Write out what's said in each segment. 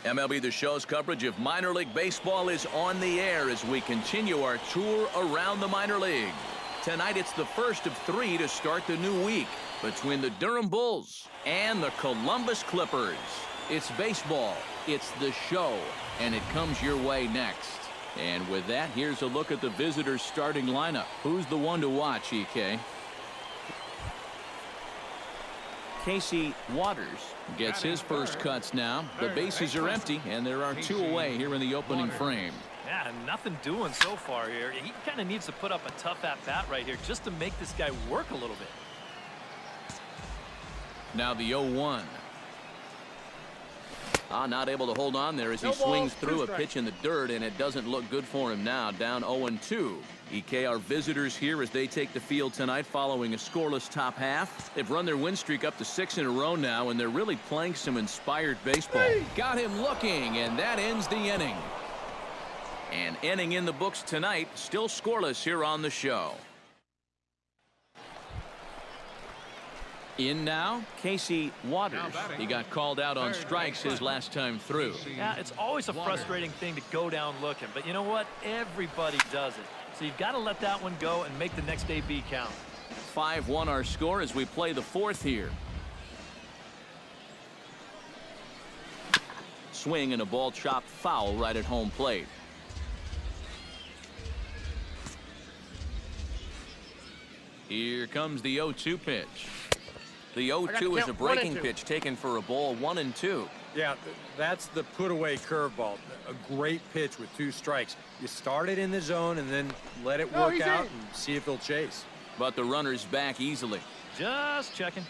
MLB The Show's coverage of minor league baseball is on the air as we continue our tour around the minor league. Tonight it's the first of 3 to start the new week between the Durham Bulls and the Columbus Clippers. It's baseball, it's the show, and it comes your way next. And with that, here's a look at the visitors' starting lineup. Who's the one to watch, EK? Casey Waters gets his first cuts now. The bases are empty, and there are 2 away here in the opening frame. Yeah, nothing doing so far here. He kind of needs to put up a tough at-bat right here just to make this guy work a little bit. Now the 0-1. Not able to hold on there as he swings through a pitch in the dirt, and it doesn't look good for him now. Down 0-2. EK, our visitors here as they take the field tonight following a scoreless top half. They've run their win streak up to 6 in a row now, and they're really playing some inspired baseball. Got him looking, and that ends the inning. An inning in the books tonight, still scoreless here on the show. In now, Casey Waters. He got called out on strikes his last time through. Yeah, it's always a frustrating thing to go down looking, but you know what? Everybody does it. So you've got to let that one go and make the next AB count. 5-1 our score as we play the 4th here. Swing and a ball chopped foul right at home plate. Here comes the 0-2 pitch. The 0-2 is a breaking pitch taken for a ball 1-2. Yeah, that's the put-away curveball. A great pitch with 2 strikes. You start it in the zone and then let it work out and see if they'll chase. But the runner's back easily. Just checking.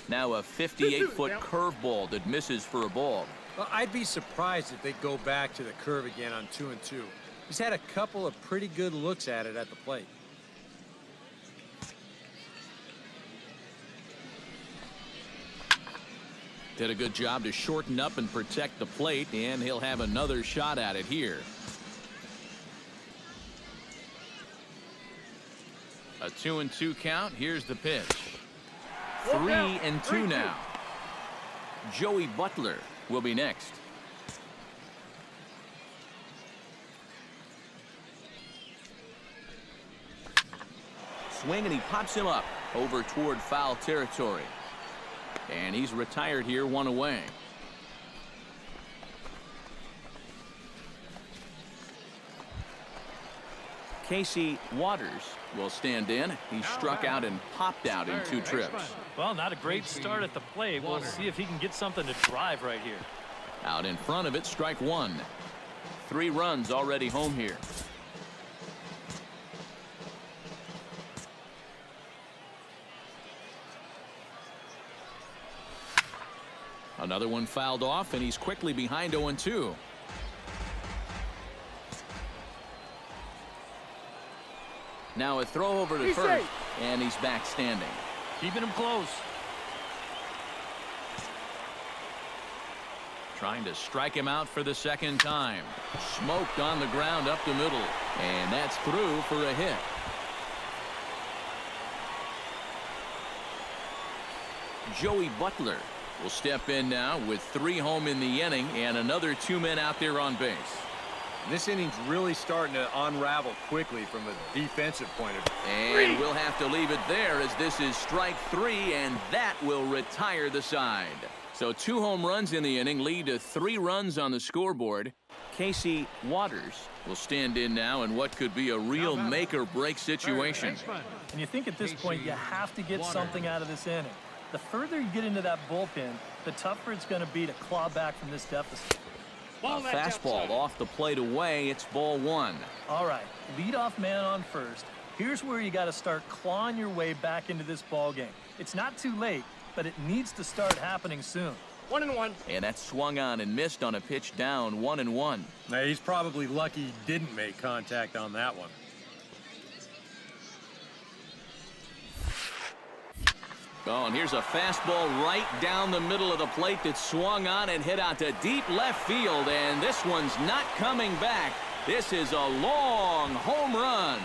Now a 58-foot curveball that misses for a ball. Well, I'd be surprised if they go back to the curve again on 2-2. He's had a couple of pretty good looks at it at the plate. Did a good job to shorten up and protect the plate, and he'll have another shot at it here. A 2-2 count. Here's the pitch. 3-2 now. Joey Butler will be next. Swing, and he pops him up over toward foul territory. And he's retired here, 1 away. Casey Waters will stand in. He struck out and popped out in 2 trips. Well, not a great start at the plate. We'll see if he can get something to drive right here. Out in front of it, strike 1. 3 runs already home here. Another one fouled off, and he's quickly behind 0-2. Now a throw over to first, and he's back standing. Keeping him close. Trying to strike him out for the 2nd time. Smoked on the ground up the middle, and that's through for a hit. Joey Butler will step in now with 3 home in the inning and another 2 men out there on base. This inning's really starting to unravel quickly from a defensive point of view. And we'll have to leave it there as this is strike 3, and that will retire the side. So 2 home runs in the inning lead to 3 runs on the scoreboard. Casey Waters will stand in now in what could be a real make-or-break situation. And you think at this point you have to get something out of this inning. The further you get into that bullpen, the tougher it's going to be to claw back from this deficit. A fastball off the plate away. It's ball 1. All right, leadoff man on first. Here's where you got to start clawing your way back into this ball game. It's not too late, but it needs to start happening soon. 1-1. And that swung on and missed on a pitch down. 1-1. Now, he's probably lucky he didn't make contact on that one. Oh, and here's a fastball right down the middle of the plate that swung on and hit out to deep left field, and this one's not coming back. This is a long home run.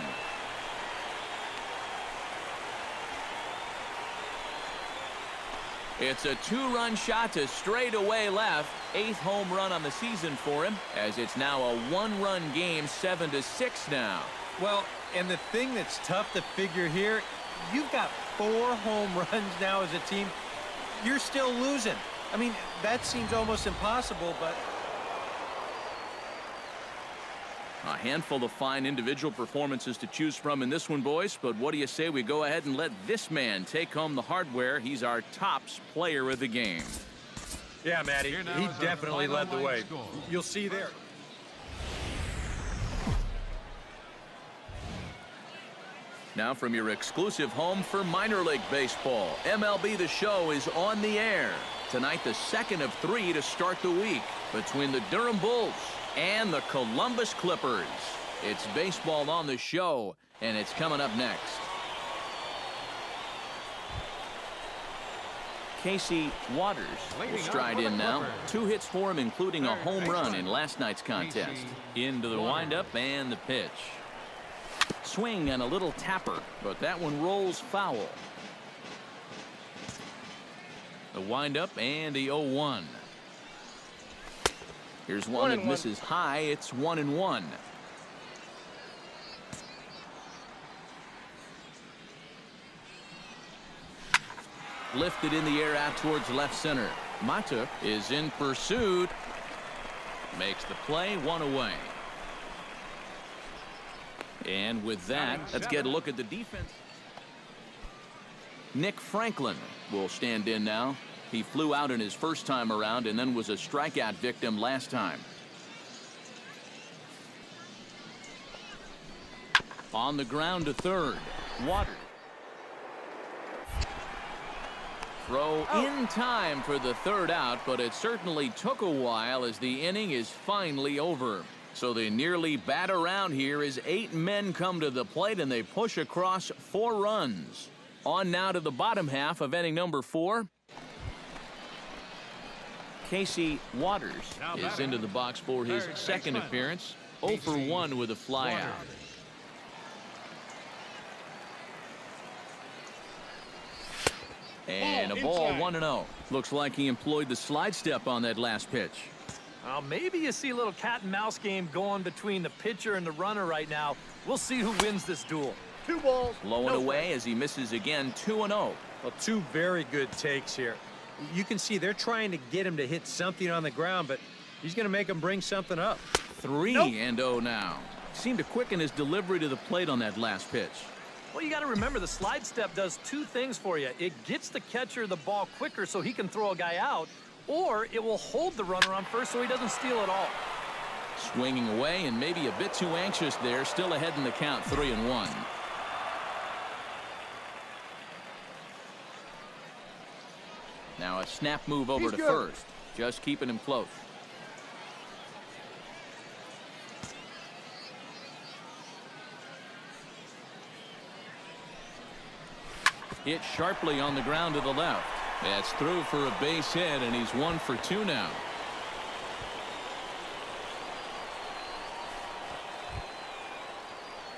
It's a 2-run shot to straightaway left. 8th home run on the season for him, as it's now a 1-run game, 7-6 now. Well, and the thing that's tough to figure here, you've got 4 home runs now as a team. You're still losing. I mean, that seems almost impossible, but... A handful of fine individual performances to choose from in this one, boys. But what do you say we go ahead and let this man take home the hardware? He's our tops player of the game. Yeah, Matty, he definitely led the way. You'll see there. Now from your exclusive home for minor league baseball, MLB The Show is on the air. Tonight, the second of 3 to start the week between the Durham Bulls and the Columbus Clippers. It's baseball on the show, and it's coming up next. Casey Waters will stride in now. 2 hits for him, including a home run in last night's contest. Into the windup and the pitch. Swing and a little tapper, but that one rolls foul. The windup and the 0-1. Here's one that misses high. It's 1-1. Lifted in the air out towards left center. Mata is in pursuit. Makes the play, 1 away. And with that, let's get a look at the defense. Nick Franklin will stand in now. He flew out in his first time around and then was a strikeout victim last time. On the ground to third. Waters. Throw in time for the 3rd out, but it certainly took a while as the inning is finally over. So they nearly bat around here as 8 men come to the plate and they push across 4 runs. On now to the bottom half of inning number 4. Casey Waters is into the box for his second appearance. 0 for 1 with a flyout. And a ball 1-0. Looks like he employed the slide step on that last pitch. Well, maybe you see a little cat and mouse game going between the pitcher and the runner right now. We'll see who wins this duel. 2 balls. Low and away as he misses again, 2-0. Well, 2 very good takes here. You can see they're trying to get him to hit something on the ground, but he's going to make him bring something up. 3-0 now. Seemed to quicken his delivery to the plate on that last pitch. Well, you got to remember the slide step does 2 things for you. It gets the catcher the ball quicker so he can throw a guy out, or it will hold the runner on first so he doesn't steal at all. Swinging away and maybe a bit too anxious there. Still ahead in the count, 3-1. Now a snap move over to first. Just keeping him close. Hit sharply on the ground to the left. That's through for a base hit, and he's 1 for 2 now.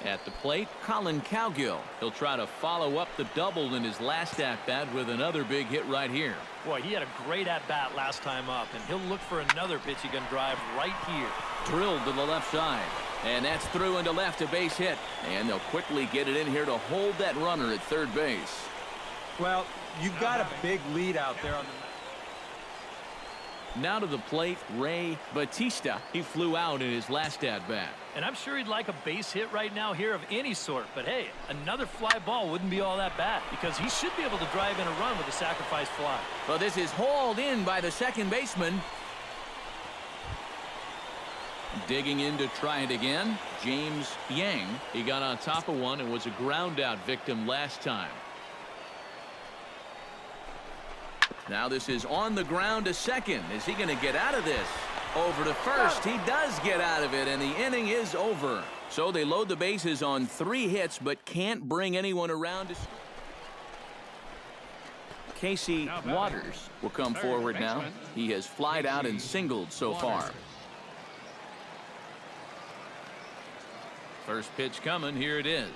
At the plate, Colin Cowgill. He'll try to follow up the double in his last at-bat with another big hit right here. Boy, he had a great at-bat last time up, and he'll look for another pitch he can drive right here. Drilled to the left side. And that's through into left, a base hit. And they'll quickly get it in here to hold that runner at third base. Well, you've got a big lead out there on the... Now to the plate, Ray Batista. He flew out in his last at-bat. And I'm sure he'd like a base hit right now here of any sort. But hey, another fly ball wouldn't be all that bad because he should be able to drive in a run with a sacrifice fly. Well, this is hauled in by the second baseman. Digging in to try it again, James Yang. He got on top of one and was a ground out victim last time. Now this is on the ground to second. Is he going to get out of this? Over to first. He does get out of it, and the inning is over. So they load the bases on 3 hits, but can't bring anyone around to... Casey Waters will come forward now. He has flied out and singled so far. First pitch coming. Here it is.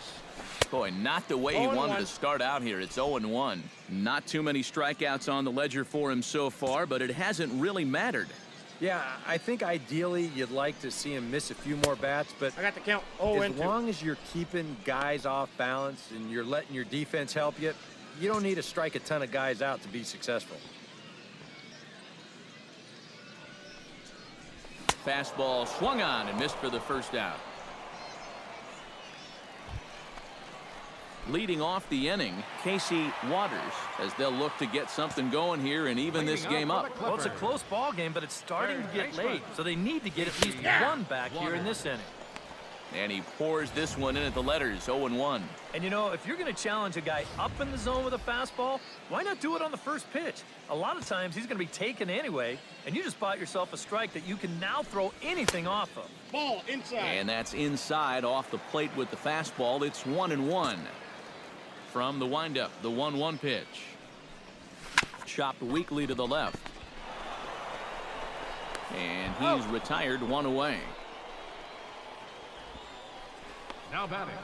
Boy, not the way he wanted to start out here. It's 0-1. Not too many strikeouts on the ledger for him so far, but it hasn't really mattered. Yeah, I think ideally you'd like to see him miss a few more bats, but I got the count. as long as you're keeping guys off balance and you're letting your defense help you, you don't need to strike a ton of guys out to be successful. Fastball swung on and missed for the first out. Leading off the inning, Casey Waters, as they'll look to get something going here and even this game up. Well, it's a close ball game, but it's starting to get late, so they need to get at least one back here in this inning. And he pours this one in at the letters, 0-1. And you know, if you're going to challenge a guy up in the zone with a fastball, why not do it on the first pitch? A lot of times he's going to be taken anyway, and you just bought yourself a strike that you can now throw anything off of. Ball inside. And that's inside off the plate with the fastball. It's 1-1. From the windup, the 1-1 pitch. Chopped weakly to the left. And he's retired, one away. Now batting.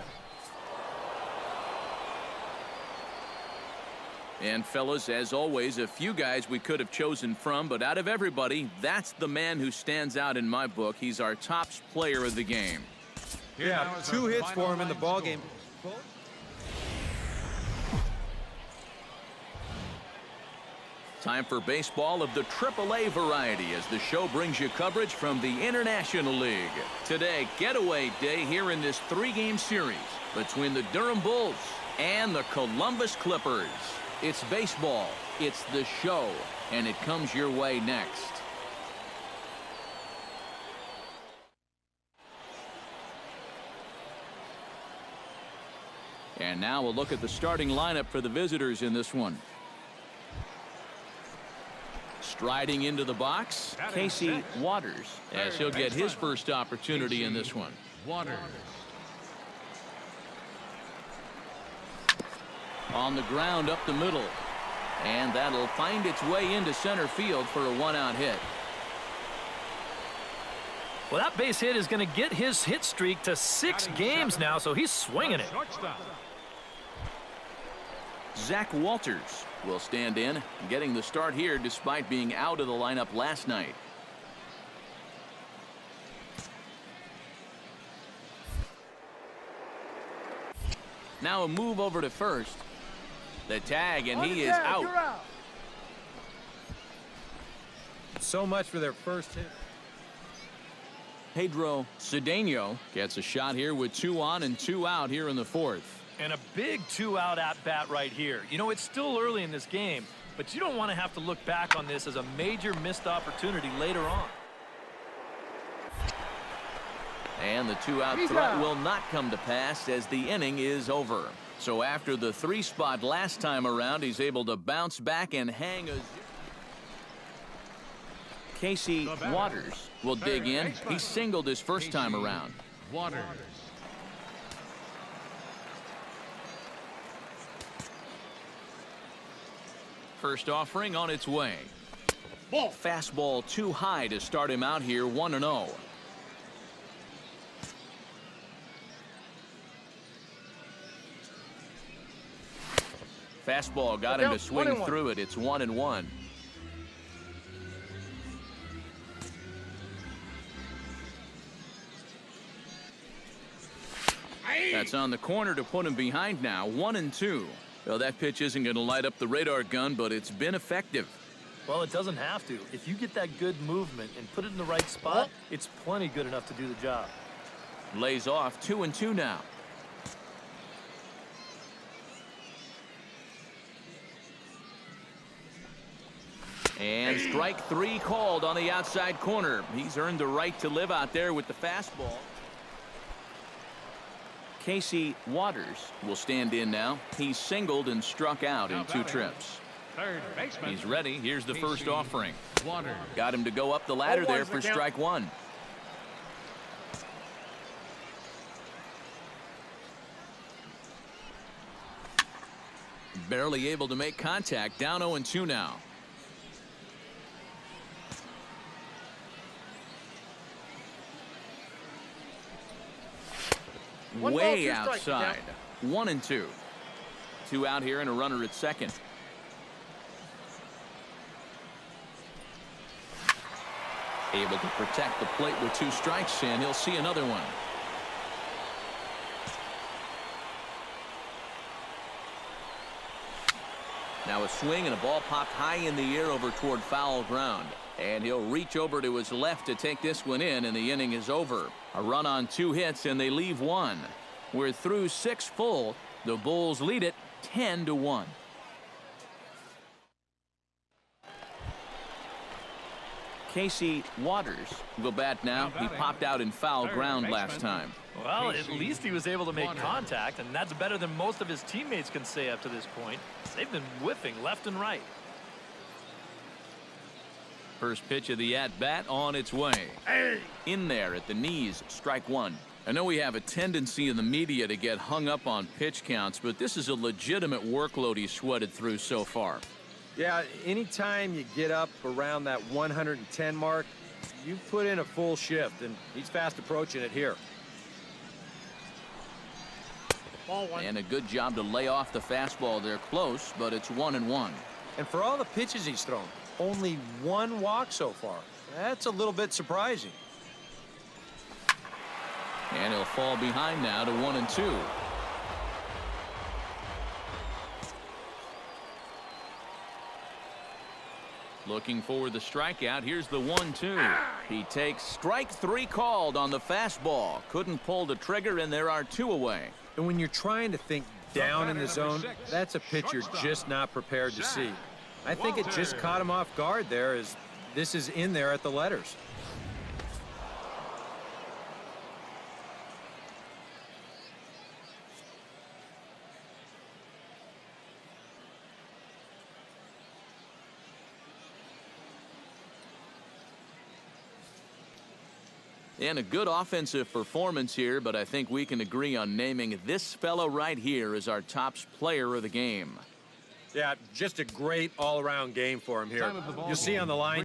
And fellas, as always, a few guys we could have chosen from, but out of everybody, that's the man who stands out in my book. He's our top player of the game. Yeah, 2 hits for him in the ball game. Time for baseball of the AAA variety as the show brings you coverage from the International League. Today, getaway day here in this 3-game series between the Durham Bulls and the Columbus Clippers. It's baseball, it's the show, and it comes your way next. And now we'll look at the starting lineup for the visitors in this one. Striding into the box, Casey Waters, as he'll get his first opportunity in this one. Waters. On the ground up the middle. And that'll find its way into center field for a 1-out hit. Well, that base hit is going to get his hit streak to 6 games now, so he's swinging it. Zach Walters will stand in, getting the start here despite being out of the lineup last night. Now a move over to first. The tag, and he is out. So much for their first hit. Pedro Cedeno gets a shot here with 2 on and 2 out here in the 4th. And a big 2-out at-bat right here. You know, it's still early in this game, but you don't want to have to look back on this as a major missed opportunity later on. And the 2-out threat will not come to pass as the inning is over. So after the 3 spot last time around, he's able to bounce back and hang a... Casey Waters will dig in. He singled his first time around. Waters. First offering on its way. Ball. Fastball too high to start him out here, 1-0. Fastball got him to swing through it. It's 1-1. That's on the corner to put him behind now, 1-2. Well, that pitch isn't going to light up the radar gun, but it's been effective. Well, it doesn't have to. If you get that good movement and put it in the right spot, it's plenty good enough to do the job. Lays off, 2-2 now. And strike 3 called on the outside corner. He's earned the right to live out there with the fastball. Casey Waters will stand in now. He's singled and struck out in 2 trips. Third baseman. He's ready. Here's the first offering. Waters. Got him to go up the ladder there for strike 1. Barely able to make contact. Down 0-2 now. Way outside. 1-2. 2 out here and a runner at second. Able to protect the plate with 2 strikes, and he'll see another one. Now a swing and a ball popped high in the air over toward foul ground. And he'll reach over to his left to take this one in, and the inning is over. A run on 2 hits, and they leave 1. We're through 6 full. The Bulls lead it 10-1. Casey Waters will bat now. He popped out in foul ground last time. Well, at least he was able to make contact, and that's better than most of his teammates can say up to this point. They've been whiffing left and right. First pitch of the at-bat on its way. In there at the knees, strike 1. I know we have a tendency in the media to get hung up on pitch counts, but this is a legitimate workload he's sweated through so far. Yeah, anytime you get up around that 110 mark, you put in a full shift, and he's fast approaching it here. Ball 1. And a good job to lay off the fastball there close, but it's 1-1. And for all the pitches he's thrown, only 1 walk so far. That's a little bit surprising. And he'll fall behind now to 1-2. Looking for the strikeout. Here's the 1-2. He takes strike 3 called on the fastball. Couldn't pull the trigger, and there are 2 away. And when you're trying to think down in the zone, that's a pitch you're just not prepared to see. I think it just caught him off guard there, as this is in there at the letters. And a good offensive performance here, but I think we can agree on naming this fellow right here as our top player of the game. Yeah, just a great all-around game for him here. You'll see on the line